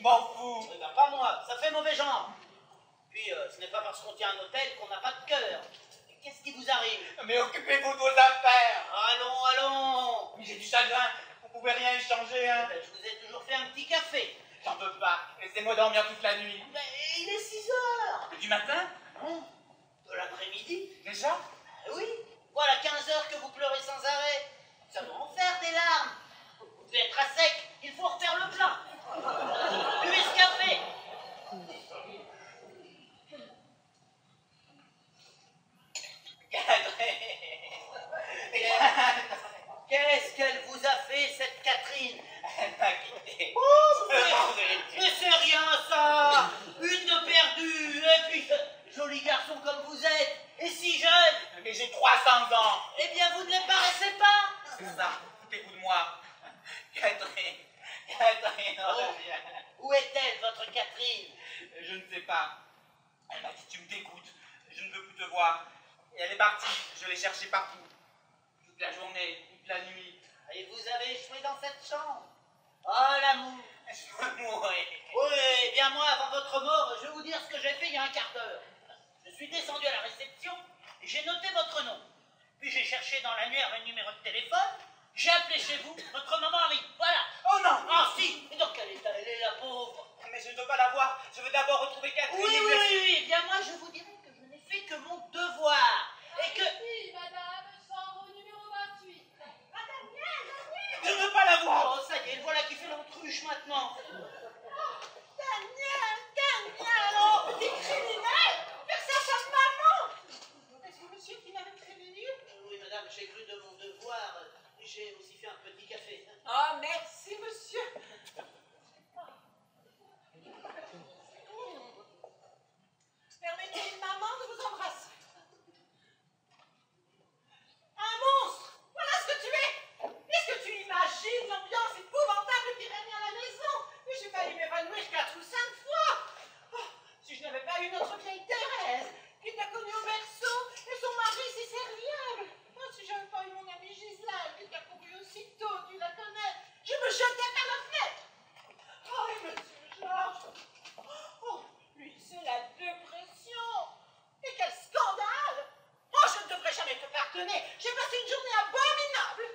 m'en fous. Eh ben, pas moi, ça fait mauvais genre. Puis, ce n'est pas parce qu'on tient un hôtel qu'on n'a pas de cœur. Qu'est-ce qui vous arrive? Mais occupez-vous de vos affaires. Allons, allons. Mais j'ai du chagrin, vous pouvez rien échanger, hein. Ben, je vous ai toujours fait un petit café. J'en peux pas, laissez-moi dormir toute la nuit. Mais il est 6 heures. Du matin? Non, de l'après-midi. Déjà? Oui, voilà 15 heures que vous pleurez sans arrêt. Ça doit en faire des larmes. Vous devez être à sec, il faut refaire le plat. Buvez ce café. Qu'est-ce qu'elle vous a fait, cette Catherine? Elle m'a quitté. Oh, mais c'est rien, ça. Une de perdue, et puis, joli garçon comme vous êtes, et si jeune. Mais j'ai 300 ans. Eh bien, vous ne les paraissez pas. C'est ça, foutez-vous de moi. Catherine, reviens. Où est-elle, votre Catherine? Je ne sais pas. Elle m'a dit tu me dégoûtes, je ne veux plus te voir. Et elle est partie, je l'ai cherchée partout. Toute la journée, toute la nuit. Et vous avez échoué dans cette chambre. Oh, l'amour. Je veux mourir. Oui, eh bien moi, avant votre mort, je vais vous dire ce que j'ai fait il y a un quart d'heure. Je suis descendu à la réception, j'ai noté votre nom. Puis j'ai cherché dans l'annuaire le numéro de téléphone, j'ai appelé chez vous, votre maman arrive, voilà. Oh non. Ah si, et dans quel état elle est, la pauvre? Mais je ne veux pas la voir, je veux d'abord retrouver Catherine. Oui, eh bien moi, je vous dirais que je n'ai fait que mon devoir. Et que... Oui, madame, chambre numéro 28. Madame, viens. Je ne veux pas la voir. Oh, ça y est, le voilà qui fait l'autruche maintenant. Daniel, oh, petit criminel, faire ça à sa maman. Est-ce monsieur qui m'avait prévenu? Oui, madame, j'ai cru de mon devoir. J'ai aussi fait un petit café. Oh, merci, monsieur. Permettez, maman, de vous embrasser. Un monstre! Voilà ce que tu es! Est-ce que tu imagines l'ambiance épouvantable qui règne à la maison? J'ai failli m'évanouir 4 ou 5 fois! Oh, si je n'avais pas eu notre vieille Thérèse, qui t'a connue au berceau, et son mari si serviable! Oh, si j'avais pas eu mon amie Gisèle, qui t'a couru aussitôt, tu la connais, je me jetais par la fenêtre! Oh, et monsieur Georges! Oh, lui, c'est la dépression! Et quel scandale! Oh, je ne devrais jamais te pardonner! J'ai passé une journée abominable!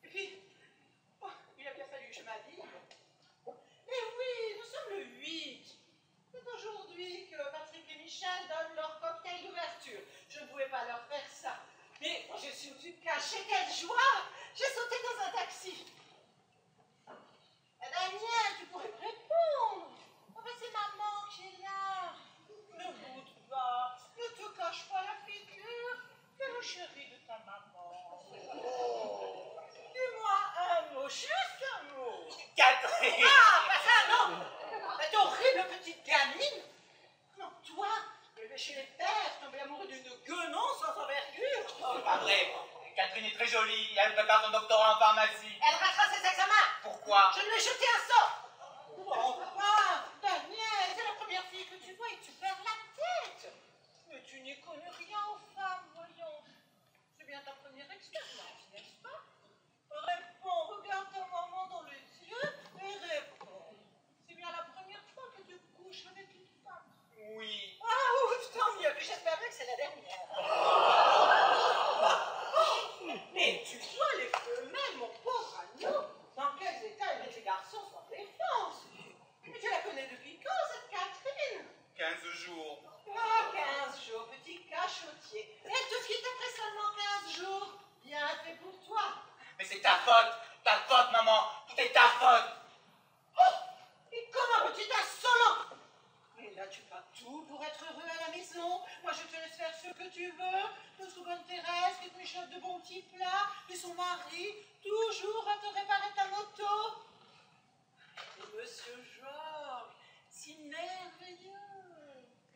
Et puis, oh, il a bien fallu que je m'habille. Mais oui, nous sommes le 8. C'est aujourd'hui que Patrick et Michel donnent leur cocktail d'ouverture. Je ne pouvais pas leur faire ça. Mais j'ai su cacher quelle joie! J'ai sauté dans un taxi. Daniel, tu pourrais me répondre. Enfin, c'est maman qui est là. Ne boude pas, ne te cache pas la figure. C'est le chéri de ta maman. Dis-moi un mot, juste un mot. Catherine. Ah, pas ça, non. Cette horrible petite gamine. Non, toi, élevé chez les pères, tombé amoureux d'une guenon sans envergure. C'est pas vrai. Catherine est très jolie, elle prépare son doctorat en pharmacie. Elle ratera ses examens. Pourquoi? Je lui ai jeté un sort. Enfin, Daniel, c'est la première fille que tu vois et tu perds la tête. Mais tu n'y connais rien aux femmes, voyons. C'est bien ta première expérience, n'est-ce pas? Réponds, regarde ta maman dans les yeux et réponds. C'est bien la première fois que tu couches avec une femme. Oui. Ah, ouf, tant mieux, j'espère bien que c'est la dernière. Mais tu vois les femelles, mon pauvre Agneau, dans quels états ils mettent les garçons sans défense. Mais tu la connais depuis quand, cette Catherine? 15 jours. Ah, 15 jours, petit cachotier. Elle te quitte après seulement 15 jours. Bien fait pour toi. Mais c'est ta faute, maman. Tout est ta faute. Oh, et comme un petit insolent. Mais là, tu vas tout pour être heureux à la maison. Moi, je te laisse faire ce que tu veux. Notre bonne Thérèse qui te mijote de bons petits plats. Et son mari, toujours à te réparer ta moto. Et Monsieur Georges, si merveilleux.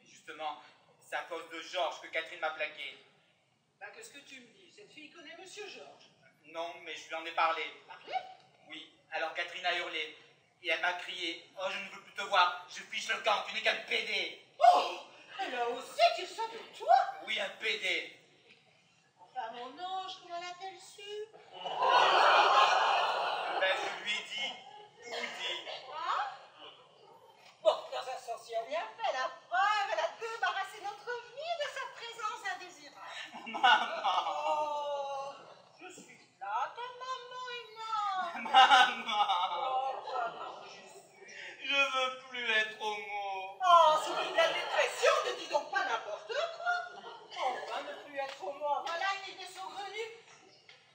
Et justement, c'est à cause de Georges que Catherine m'a plaqué. Bah, qu'est-ce que tu me dis? Cette fille connaît Monsieur Georges. Non, mais je lui en ai parlé. Parlé? Oui, alors Catherine a hurlé. Et elle m'a crié, oh je ne veux plus te voir, je fiche le camp, tu n'es qu'un PD. Oh, elle a osé dire ça de toi? Oui, un PD. Enfin, mon ange, comment l'a-t-elle su? Ben je lui ai dit, tout dit. Ah, si elle y a fait la preuve, elle a débarrassé notre vie de sa présence indésirable. Maman. Oh, je suis là, ta maman est là. Maman. Oh, maman, je suis. Je veux plus être homo. Oh, si tu as la dépression, ne dis donc pas n'importe quoi. Enfin, ne plus être au moins. Voilà une idée saugrenue.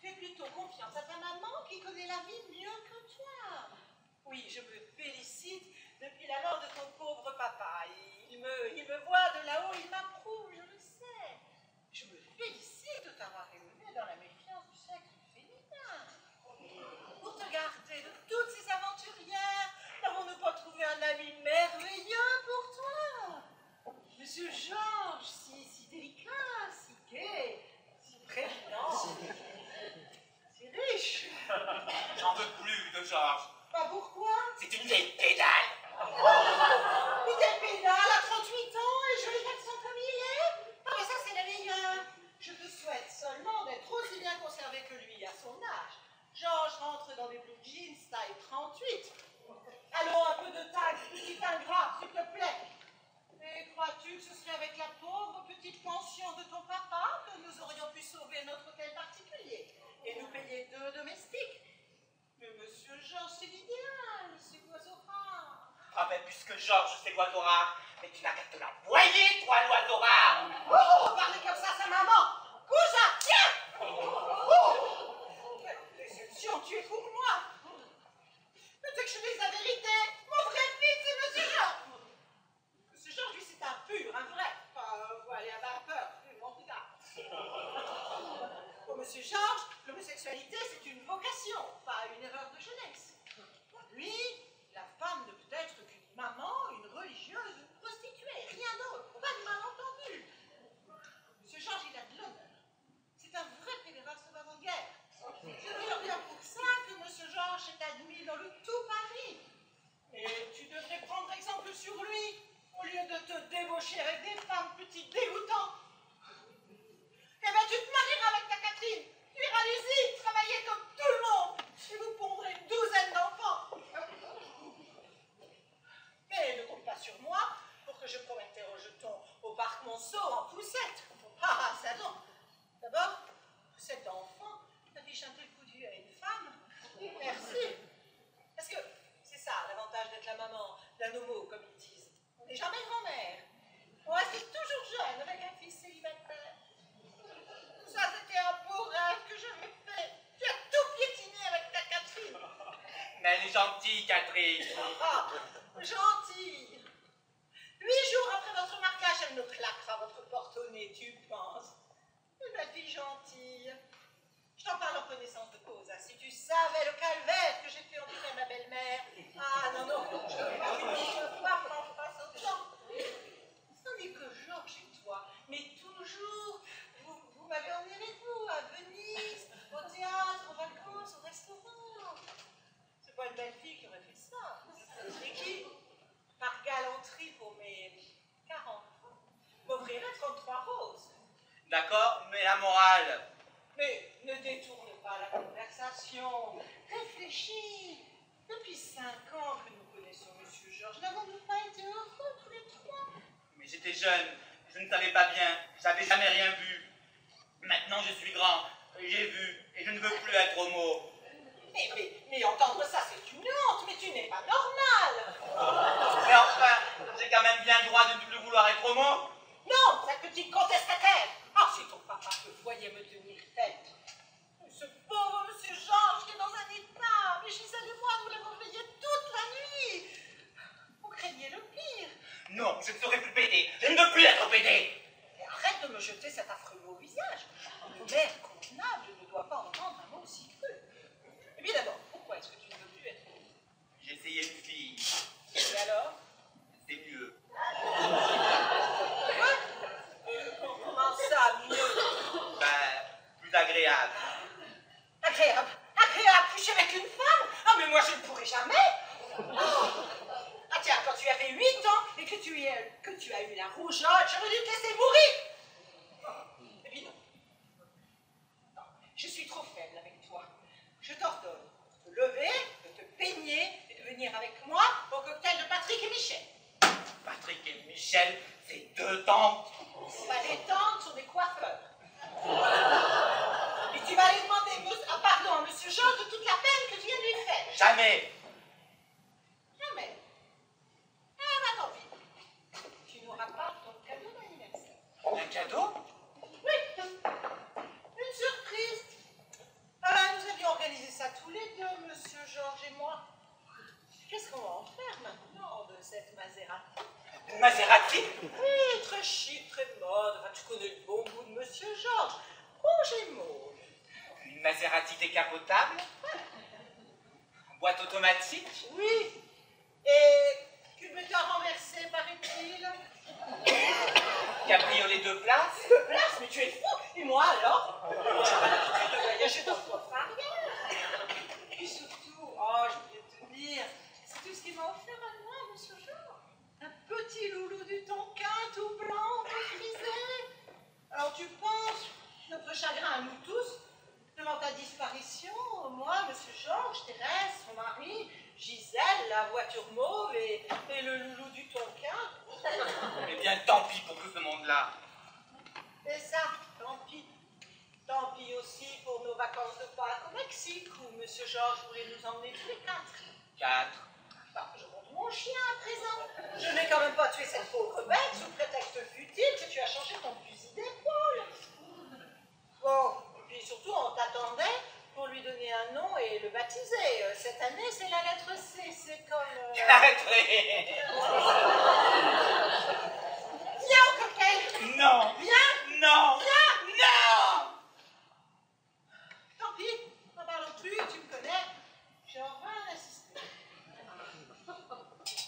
Fais plutôt confiance à ta maman qui connaît la vie mieux que toi. Oui, je me félicite depuis la mort de ton pauvre papa. Il me voit de là-haut, il m'approuve, je le sais. Je me félicite de t'avoir élevé dans la méfiance du sexe féminin. Pour te garder de toutes ces aventurières, n'avons-nous pas trouvé un ami merveilleux pour toi? Monsieur Georges, si délicat, si gai, si prévenant, si riche. J'en veux plus de Georges. Bah pourquoi? C'est une vieille pédale. Il est pédale à 38 ans et joli garçon comme il est. Ah mais ça c'est la meilleure. Je te souhaite seulement d'être aussi bien conservé que lui à son âge. Georges rentre dans des blue jeans taille 38. Allons, un peu de tact, petit ingrat, s'il te plaît. Et crois-tu que ce serait avec la pauvre petite pension de ton papa que nous aurions pu sauver notre hôtel particulier et nous payer 2 domestiques? Mais monsieur Georges, c'est l'idéal, c'est l'oiseau rare. Ah ben puisque Georges c'est l'oiseau rare, mais tu n'as qu'à te l'envoyer, toi l'oiseau rare. Oh, parlez comme ça, sa maman. Cousin, tiens. Oh, quelle déception, tu es pour moi. Peut-être que je dis la vérité. Mon vrai fils, c'est monsieur Georges. Monsieur Georges, lui, c'est un pur, un vrai. Pas un voile et à vapeur, mon regard. Pour monsieur Georges, l'homosexualité, c'est une vocation, pas une erreur de jeunesse. Pour lui, la femme ne peut être qu'une maman, une religieuse, une prostituée, rien d'autre, pas de malentendu. Monsieur Georges, il a de l'honneur. C'est un vrai pédéraste d'avant-guerre. C'est d'ailleurs bien pour ça que monsieur Georges est admis dans le tout Paris. Et tu devrais prendre exemple sur lui, au lieu de te débaucher avec des femmes petites dégoûtantes. Eh bien, tu te marieras avec ta Catherine. Tu iras à l'usine, travailler comme tout le monde. Et vous pondrez une 12aine d'enfants. Mais ne compte pas sur moi pour que je promette tes rejetons au parc Monceau en poussette. Ah, ça non. D'abord, poussette d'enfant, t'affiches un tel coup de vue à une femme. Merci. Parce que c'est ça l'avantage d'être la maman d'un homo, comme ils disent. On n'est jamais grand-mère. On reste toujours jeune avec un fils célibataire. Ça, c'était un beau rêve que j'avais fait. Tu as tout piétiné avec ta Catherine. Mais elle est gentille, Catherine. Ah, gentille. 8 jours après votre mariage, elle me claquera votre porte au nez, tu penses? Une belle fille gentille. Je t'en parle en connaissance de cause. Hein. Si tu savais le calvaire que j'ai fait endurer à ma belle-mère. Ah non, non, je ne veux pas une femme en face au temps. Ce n'est que Georges et toi. Mais toujours, vous m'avez emmené avec vous à Venise, au théâtre, aux vacances, au restaurant. C'est pas une belle fille qui aurait fait ça. Et qui, par galanterie pour mes 40 ans, m'offrirait 33 roses. D'accord, mais la morale. Mais ne détourne pas la conversation. Réfléchis. Depuis 5 ans que nous connaissons monsieur Georges, n'avons-nous pas été heureux tous les 3? Mais j'étais jeune, je ne savais pas bien, j'avais jamais rien vu. Maintenant je suis grand, j'ai vu, et je ne veux plus être homo. Mais entendre ça, c'est une honte, mais tu n'es pas normal. Mais enfin, j'ai quand même bien le droit de ne plus vouloir être homo. Non, cette petite contestataire. Ah, si ton papa te voyait me tenir tête. Ce pauvre monsieur Georges qui est dans un état. Mais Gisèle et moi, nous l'avons veillé toute la nuit. Vous craignez le pire. Non, je ne serai plus pédé, je ne veux plus être pédé. Mais arrête de me jeter cet affreux mot au visage. Un mère contenable ne doit pas entendre un mot aussi cru. Eh bien d'abord, pourquoi est-ce que tu ne veux plus être homo? J'ai essayé une fille, Et alors? c'est mieux. Comment ça, mieux? Ben, plus agréable. Agréable. Agréable, coucher avec une femme? Ah, mais moi, je ne pourrais jamais. Oh. Ah tiens, quand tu avais 8 ans et que tu as eu la rougeole, j'aurais dû te laisser mourir. Eh bien non. Non, je suis trop faible avec toi. Je t'ordonne de te lever, de te peigner et de venir avec moi au cocktail de Patrick et Michel. Patrick Michel, c'est 2 tantes. Bah, les tantes sont des coiffeurs. Et tu vas aller demander pardon à monsieur Georges de toute la peine que tu viens de lui faire. Jamais. Jamais. Ah, bah tant pis. Tu n'auras pas ton cadeau d'anniversaire. Un cadeau? Oui. Une surprise. Ah, nous avions organisé ça tous les deux, monsieur Georges et moi. Qu'est-ce qu'on va en faire maintenant de cette Maserati? Une Maserati? Oui, très chic, très mode. Enfin, tu connais le bon goût de monsieur Georges. Rouge et mauve. Une Maserati décapotable? Boîte automatique? Oui. Et culbuteur renversé, paraît-il. Cabriolet 2 places? 2 places, mais tu es fou. Et moi alors? J'ai pas l'habitude de voyager dans le coffre arrière. Et puis surtout, oh, je voulais te dire, c'est tout ce qu'il m'a offert à moi, monsieur Georges. Un petit loulou du Tonkin, tout blanc, tout frisé. Alors tu penses, notre chagrin à nous tous, devant ta disparition, moi, monsieur Georges, Thérèse, son mari, Gisèle, la voiture mauve et le loulou du Tonkin. Eh bien, tant pis pour tout ce monde-là. C'est ça, tant pis. Tant pis aussi pour nos vacances de Pâques au Mexique, où monsieur Georges voulait nous emmener tous les 4. 4. Bah, je monte mon chien à présent. Je n'ai quand même pas tué cette pauvre bête sous prétexte futile que tu as changé ton fusil d'épaule. Bon, et puis surtout, on t'attendait pour lui donner un nom et le baptiser. Cette année, c'est la lettre C. C'est comme... Catherine! Viens au cocktail. Non! Viens. Non! Viens. Non! Tant pis, n'en parlons plus, tu me connais. J'ai enfin insisté.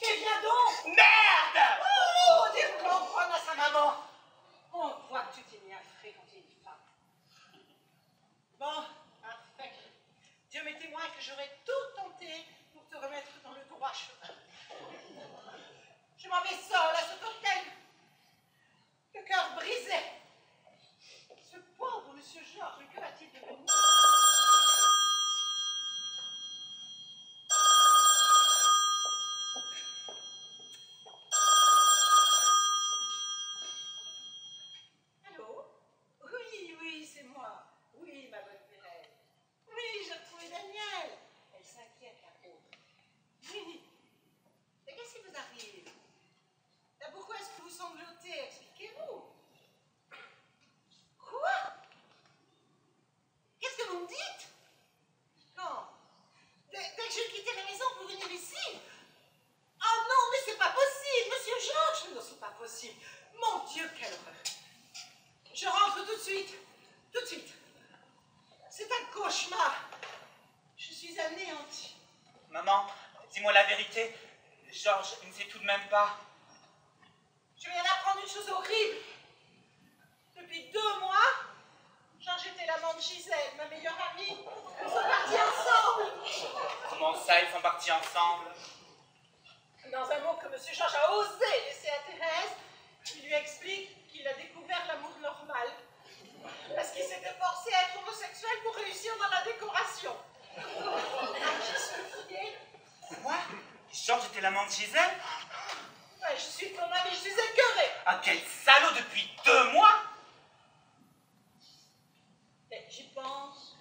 Et viens donc. Merde! Oh, dire qu'on prenne à sa maman. On voit que tu t'es mis à fréquenter une femme. Bon, parfait. Dieu m'est témoin que j'aurais tout tenté pour te remettre dans le droit chemin. Je m'en vais seule à ce cocktail. Le cœur brisé. Ce pauvre monsieur Georges, que va-t-il devenir? Allô? Oui, oui, c'est moi. Oui, ma bonne Thérèse. Oui, j'ai retrouvé Daniel. Elle s'inquiète, la pauvre. Oui. Mais qu'est-ce qui vous arrive? Pourquoi est-ce que vous sanglotez? Expliquez-vous. Quoi? Qu'est-ce que vous me dites? Quand? Dès que j'ai quitté la maison pour venir ici? Oh non, mais c'est pas possible, monsieur Georges. Non, c'est pas possible. Mon Dieu, quelle horreur. Je rentre tout de suite. Tout de suite. C'est un cauchemar. Je suis anéantie. Maman, dis-moi la vérité. Georges, il ne sait tout de même pas. Je viens d'apprendre une chose horrible. Depuis 2 mois, Georges était l'amant de Gisèle, ma meilleure amie. Ils sont partis ensemble. Comment ça, ils sont partis ensemble? Dans un mot que monsieur Georges a osé laisser à Thérèse, il lui explique qu'il a découvert l'amour normal. Parce qu'il s'était forcé à être homosexuel pour réussir dans la décoration. J'ai soufflé. Quoi? Georges était l'amant de Gisèle? Ouais, je suis ton amie, je suis écœurée. Ah, quel salaud depuis 2 mois! Mais j'y pense.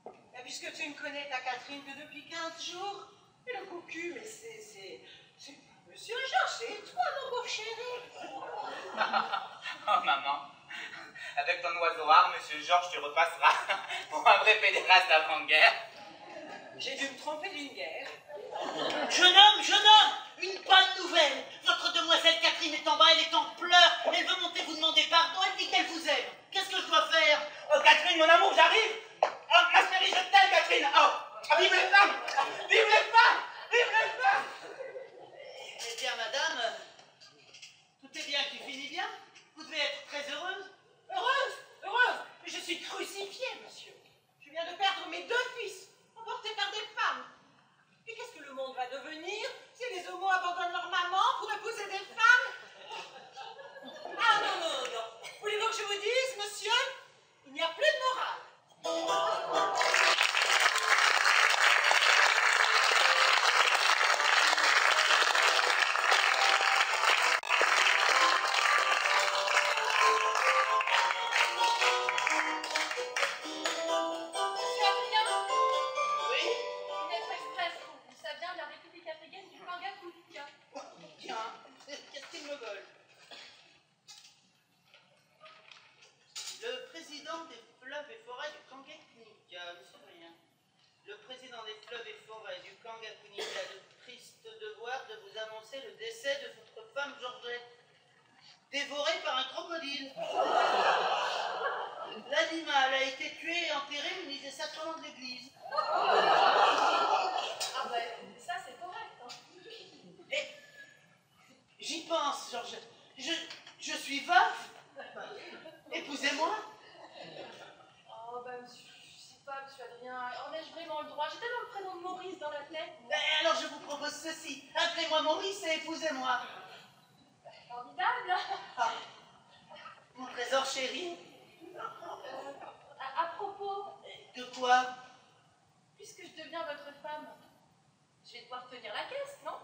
Et puisque tu ne connais ta Catherine que depuis 15 jours, et le cocu, mais c'est monsieur Georges, c'est toi, mon beau chéri. Oh, maman. Avec ton oiseau art, monsieur Georges, tu repasseras pour un vrai pédéraste d'avant-guerre. J'ai dû me tromper d'une guerre. Jeune homme, une bonne nouvelle. Votre demoiselle Catherine est en bas, elle est en pleurs. Elle veut monter vous demander pardon, elle dit qu'elle vous aime. Qu'est-ce que je dois faire? Oh, Catherine, mon amour, j'arrive! Oh, ma chérie, je t'aime, Catherine! Oh, vive les femmes! Vive les femmes! Vive les femmes! Eh bien, madame, tout est bien qui finit bien. Vous devez être très heureuse. Heureuse, heureuse, mais je suis crucifiée, monsieur. Je viens de perdre mes 2 fils, emportés par des femmes. Et qu'est-ce que le monde va devenir si les homos abandonnent leur maman pour épouser des femmes? Ah non, non, non, non. Voulez-vous que je vous dise, monsieur, il n'y a plus de morale. Alma, elle a été tuée et enterrée au ministère des sacrements de l'église. Ah ben, ça c'est correct. Hein. Et j'y pense, Georges. Je suis veuf. Épousez-moi. Oh ben, je sais pas, monsieur Adrien, en ai-je vraiment le droit? J'ai tellement le prénom de Maurice dans la tête. Alors je vous propose ceci. Appelez-moi Maurice et épousez-moi. Formidable. Ah, mon trésor chéri. À propos, De quoi? puisque je deviens votre femme, je vais devoir tenir la caisse, non?